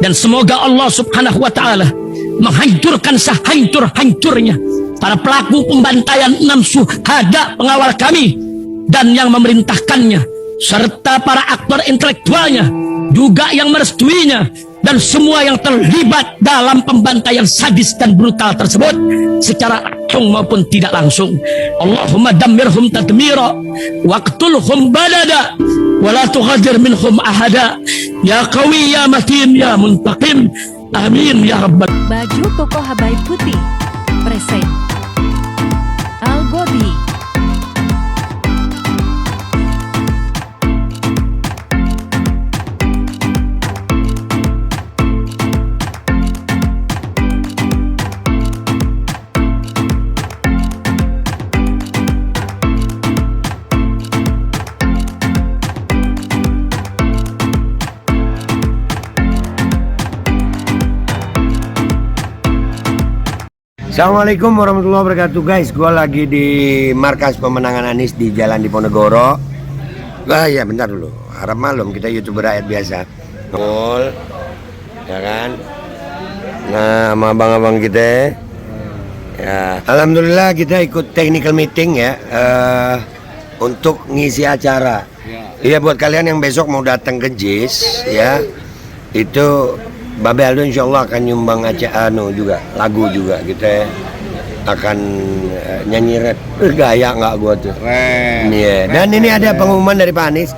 Dan semoga Allah subhanahu wa ta'ala menghancurkan sehancur-hancurnya para pelaku pembantaian 6 syuhada pengawal kami dan yang memerintahkannya, serta para aktor intelektualnya juga yang merestuinya, dan semua yang terlibat dalam pembantaian sadis dan brutal tersebut secara langsung maupun tidak langsung. Allahumma dammirhum tadmira waqtulhum balada wala tughadir minhum ahada ya qawi ya matin ya muntaqim amin ya rabbal. Baju koko Habaib putih present Al-Gobi. Assalamualaikum warahmatullahi wabarakatuh guys. Gue lagi di markas pemenangan Anies di Jalan Diponegoro. Ya bentar dulu, harap malum kita youtuber rakyat biasa. Nol, ya kan. Nah sama abang-abang kita ya, alhamdulillah kita ikut technical meeting ya, untuk ngisi acara. Iya buat kalian yang besok mau datang ke JIS ya, itu Babe Aldo insya Allah akan nyumbang juga lagu juga, kita akan nyanyi rap. Gaya nggak gua tuh? Yeah. Dan ini ada pengumuman dari Pak Anies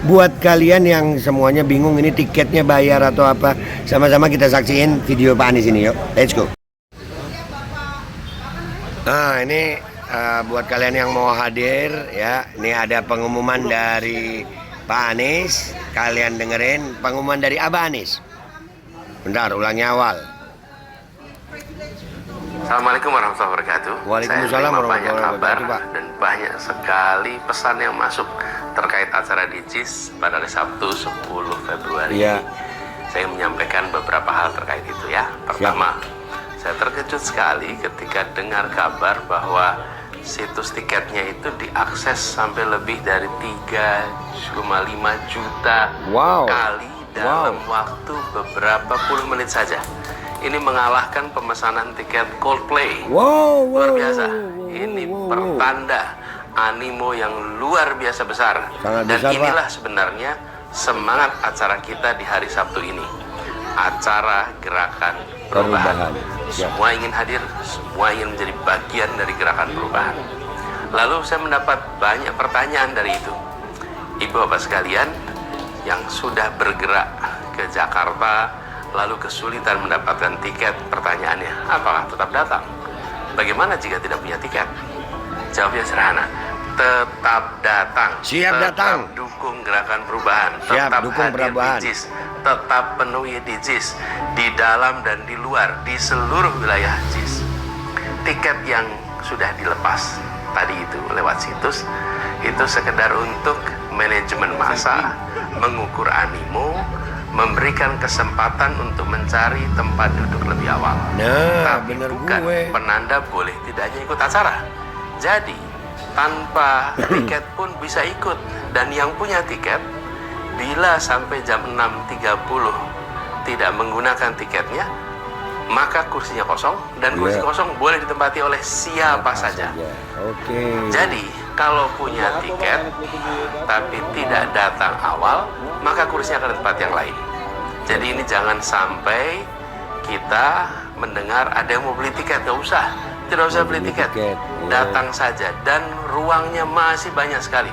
buat kalian yang semuanya bingung ini tiketnya bayar atau apa, sama-sama kita saksiin video Pak Anies ini, yuk let's go. Nah ini buat kalian yang mau hadir ya, ini ada pengumuman dari Pak Anies, kalian dengerin pengumuman dari Abah Anies. Bentar, ulangi awal. Assalamualaikum warahmatullahi wabarakatuh. Waalaikumsalam warahmatullahi wabarakatuh, Pak. Dan banyak sekali pesan yang masuk terkait acara di JIS pada hari Sabtu 10 Februari. Iya. Saya menyampaikan beberapa hal terkait itu ya. Pertama, saya terkejut sekali ketika dengar kabar bahwa situs tiketnya itu diakses sampai lebih dari 3,5 juta kali dalam waktu beberapa puluh menit saja. Ini mengalahkan pemesanan tiket Coldplay. Luar biasa. Ini pertanda animo yang luar biasa besar. Dan inilah sebenarnya semangat acara kita di hari Sabtu ini. Acara gerakan perubahan. Semua ingin hadir, semua ingin menjadi bagian dari gerakan perubahan. Lalu saya mendapat banyak pertanyaan dari itu. Ibu bapak sekalian yang sudah bergerak ke Jakarta lalu kesulitan mendapatkan tiket, pertanyaannya, apakah tetap datang? Bagaimana jika tidak punya tiket? Jawabnya sederhana, tetap datang. Siap datang. Tetap dukung gerakan perubahan. Siap tetap dukung hadir perubahan. di JIS. Tetap penuhi di JIS, di dalam dan di luar, di seluruh wilayah JIS. Tiket yang sudah dilepas tadi itu lewat situs itu sekedar untuk manajemen massa, mengukur animo, memberikan kesempatan untuk mencari tempat duduk lebih awal. Tapi bukan penanda boleh tidaknya ikut acara. Jadi tanpa tiket pun bisa ikut. Dan yang punya tiket, bila sampai jam 6.30 tidak menggunakan tiketnya, maka kursinya kosong, dan kursi kosong boleh ditempati oleh siapa saja. Jadi kalau punya tiket tapi tidak datang awal, maka kursinya akan di tempat yang lain. Jadi ini jangan sampai kita mendengar ada yang mau beli tiket. Tidak usah beli tiket, datang saja. Dan ruangnya masih banyak sekali.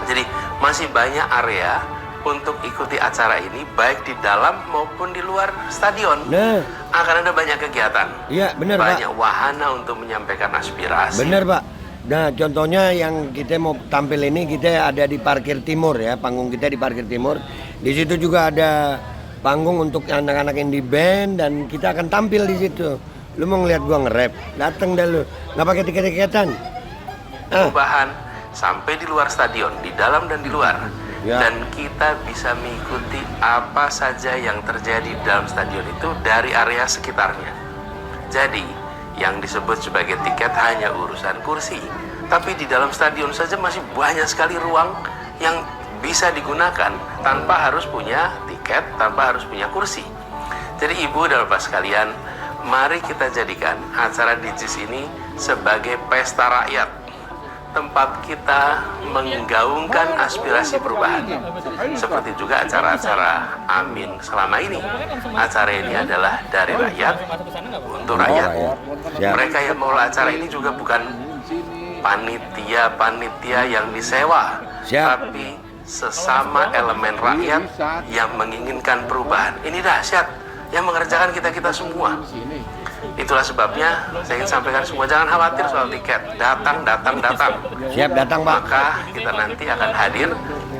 Jadi masih banyak area untuk ikuti acara ini, baik di dalam maupun di luar stadion. Akan ada banyak kegiatan. Iya benar, banyak Pak. Wahana untuk menyampaikan aspirasi. Benar, Pak. Nah contohnya yang kita mau tampil ini, kita ada di parkir timur ya, panggung kita di parkir timur. Di situ juga ada panggung untuk anak-anak indie band, dan kita akan tampil di situ. Lu mau ngeliat gua nge-rap, dateng dah lu, nggak pakai tiket-tiketan. Perubahan sampai di luar stadion, di dalam dan di luar. Dan kita bisa mengikuti apa saja yang terjadi di dalam stadion itu dari area sekitarnya. Jadi yang disebut sebagai tiket hanya urusan kursi, tapi di dalam stadion saja masih banyak sekali ruang yang bisa digunakan tanpa harus punya tiket, tanpa harus punya kursi. Jadi ibu dan bapak sekalian, mari kita jadikan acara DJIS ini sebagai pesta rakyat, tempat kita menggaungkan aspirasi perubahan. Seperti juga acara-acara Amin selama ini. Acara ini adalah dari rakyat untuk rakyat. Mereka yang mengelola acara ini juga bukan panitia-panitia yang disewa, tapi sesama elemen rakyat yang menginginkan perubahan. Ini dahsyat yang mengerjakan kita-kita semua. Itulah sebabnya saya ingin sampaikan semua, jangan khawatir soal tiket. Datang. Siap datang, Pak. Maka kita nanti akan hadir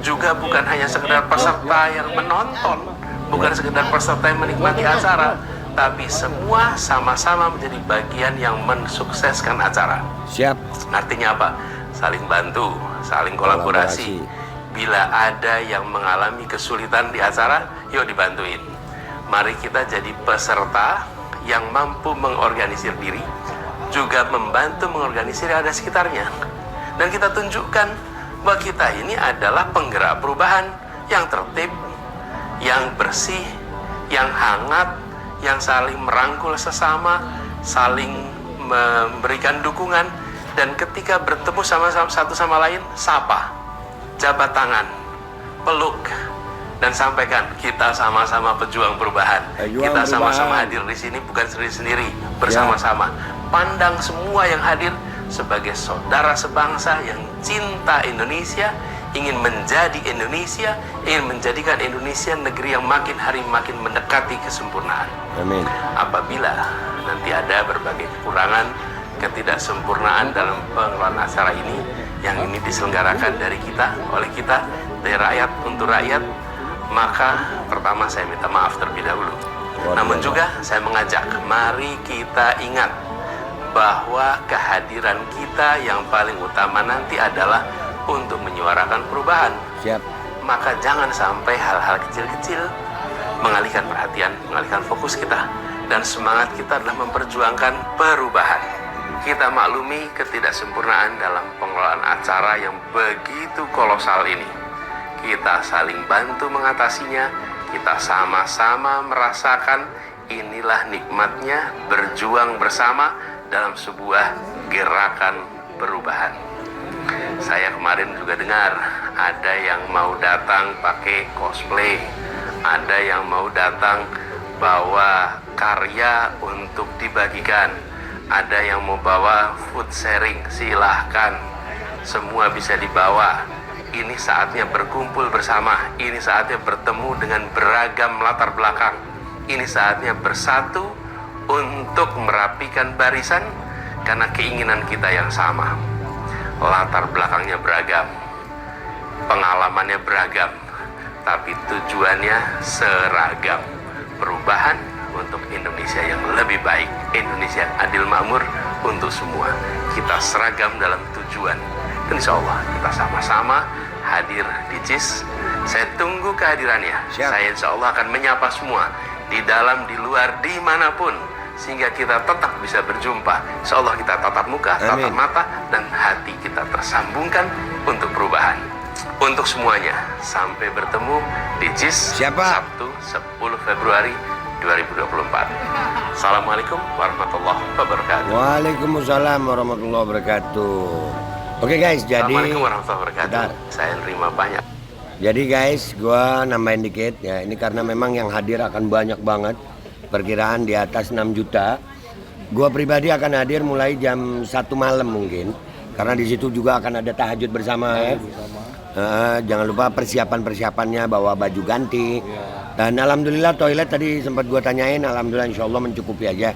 juga bukan hanya sekedar peserta yang menonton, bukan sekedar peserta yang menikmati acara, tapi semua sama-sama menjadi bagian yang mensukseskan acara. Siap. Artinya apa? Saling bantu, saling kolaborasi. Bila ada yang mengalami kesulitan di acara, yuk dibantuin. Mari kita jadi peserta yang mampu mengorganisir diri, juga membantu mengorganisir yang ada sekitarnya. Dan kita tunjukkan bahwa kita ini adalah penggerak perubahan yang tertib, yang bersih, yang hangat, yang saling merangkul sesama, saling memberikan dukungan, dan ketika bertemu sama-sama satu sama lain, sapa, jabat tangan, peluk, dan sampaikan kita sama-sama pejuang perubahan. Kita sama-sama hadir di sini bukan sendiri-sendiri, bersama-sama. Pandang semua yang hadir sebagai saudara sebangsa yang cinta Indonesia, ingin menjadi Indonesia, ingin menjadikan Indonesia negeri yang makin hari makin mendekati kesempurnaan. Amin. Apabila nanti ada berbagai kekurangan, ketidaksempurnaan dalam pengelolaan acara ini, yang ini diselenggarakan dari kita, oleh kita, dari rakyat untuk rakyat, maka pertama saya minta maaf terlebih dahulu. Namun juga saya mengajak, mari kita ingat bahwa kehadiran kita yang paling utama nanti adalah untuk menyuarakan perubahan. Siap. Maka jangan sampai hal-hal kecil-kecil mengalihkan perhatian, mengalihkan fokus kita. Dan semangat kita adalah memperjuangkan perubahan. Kita maklumi ketidaksempurnaan dalam pengelolaan acara yang begitu kolosal ini. Kita saling bantu mengatasinya, kita sama-sama merasakan inilah nikmatnya berjuang bersama dalam sebuah gerakan perubahan. Saya kemarin juga dengar ada yang mau datang pakai cosplay, ada yang mau datang bawa karya untuk dibagikan, ada yang mau bawa food sharing, silahkan, semua bisa dibawa. Ini saatnya berkumpul bersama, ini saatnya bertemu dengan beragam latar belakang, ini saatnya bersatu untuk merapikan barisan karena keinginan kita yang sama. Latar belakangnya beragam, pengalamannya beragam, tapi tujuannya seragam. Perubahan untuk Indonesia yang lebih baik, Indonesia yang adil makmur untuk semua. Kita seragam dalam tujuan. Dan insya Allah kita sama-sama hadir di JIS. Saya tunggu kehadirannya. Siap. Saya insya Allah akan menyapa semua di dalam, di luar, dimanapun, sehingga kita tetap bisa berjumpa. Insya Allah kita tatap muka, tatap mata, dan hati kita tersambungkan untuk perubahan. Untuk semuanya, sampai bertemu di JIS Sabtu 10 Februari 2024. Assalamualaikum warahmatullahi wabarakatuh. Waalaikumsalam warahmatullahi wabarakatuh. Oke guys, jadi Assalamualaikum warahmatullahi wabarakatuh. Saya nerima banyak. Jadi guys, gua nambahin dikit ya. Ini karena memang yang hadir akan banyak banget. Perkiraan di atas 6 juta. Gua pribadi akan hadir mulai jam 1 malam mungkin. Karena di situ juga akan ada tahajud bersama ya. Jangan lupa persiapan-persiapannya, bawa baju ganti. Dan alhamdulillah toilet tadi sempat gua tanyain, alhamdulillah insya Allah mencukupi aja.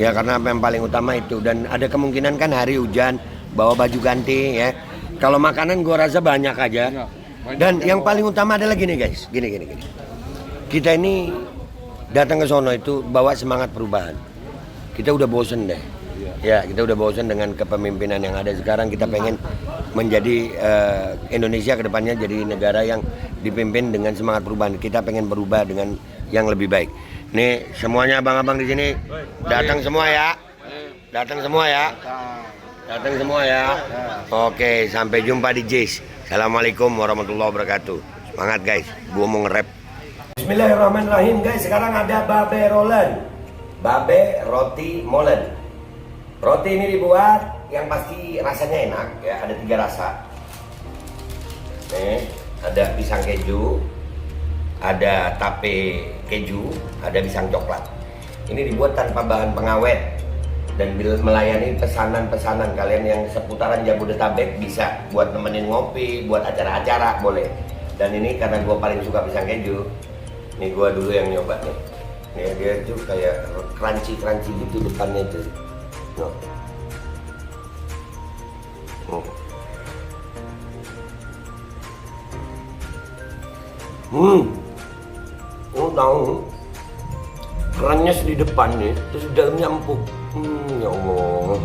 Ya karena yang paling utama itu. Dan ada kemungkinan kan hari hujan, bawa baju ganti ya. Kalau makanan gua rasa banyak aja. Dan yang paling utama adalah gini guys, gini. Kita ini datang ke sono itu bawa semangat perubahan. Kita udah bosen deh. Ya, kita udah bosen dengan kepemimpinan yang ada sekarang. Kita pengen menjadi Indonesia ke depannya jadi negara yang dipimpin dengan semangat perubahan. Kita pengen berubah dengan yang lebih baik. Nih, semuanya abang-abang di sini datang semua ya. Datang semua ya. Datang semua ya. Oke, sampai jumpa di JIS. Assalamualaikum warahmatullahi wabarakatuh. Semangat guys, gua mau nge-rap. Bismillahirrahmanirrahim guys. Sekarang ada babe rolen, babe roti molen. Roti ini dibuat yang pasti rasanya enak ya. Ada 3 rasa. Nih, ada pisang keju, ada tape keju, ada pisang coklat. Ini dibuat tanpa bahan pengawet dan melayani pesanan-pesanan kalian yang seputaran Jabodetabek, bisa buat nemenin ngopi, buat acara-acara boleh. Dan ini karena gue paling suka pisang keju, nih gue dulu yang nyoba nih. Nih dia tuh kayak crunchy gitu depannya tuh. No. Tahu kerannya di depan nih, terus di dalamnya empuk. Ya Allah.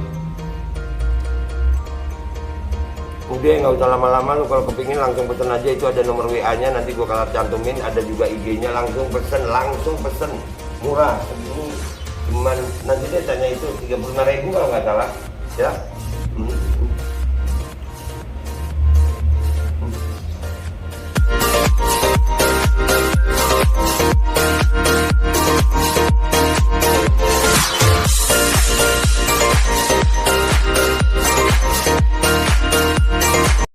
Udah nggak usah lama-lama, lu kalau kepingin langsung pesen aja, itu ada nomor WA-nya, nanti gua kalau cantumin, ada juga IG-nya, langsung pesen, murah segini, cuman nanti dia tanya itu 35.000 kalau nggak salah, ya.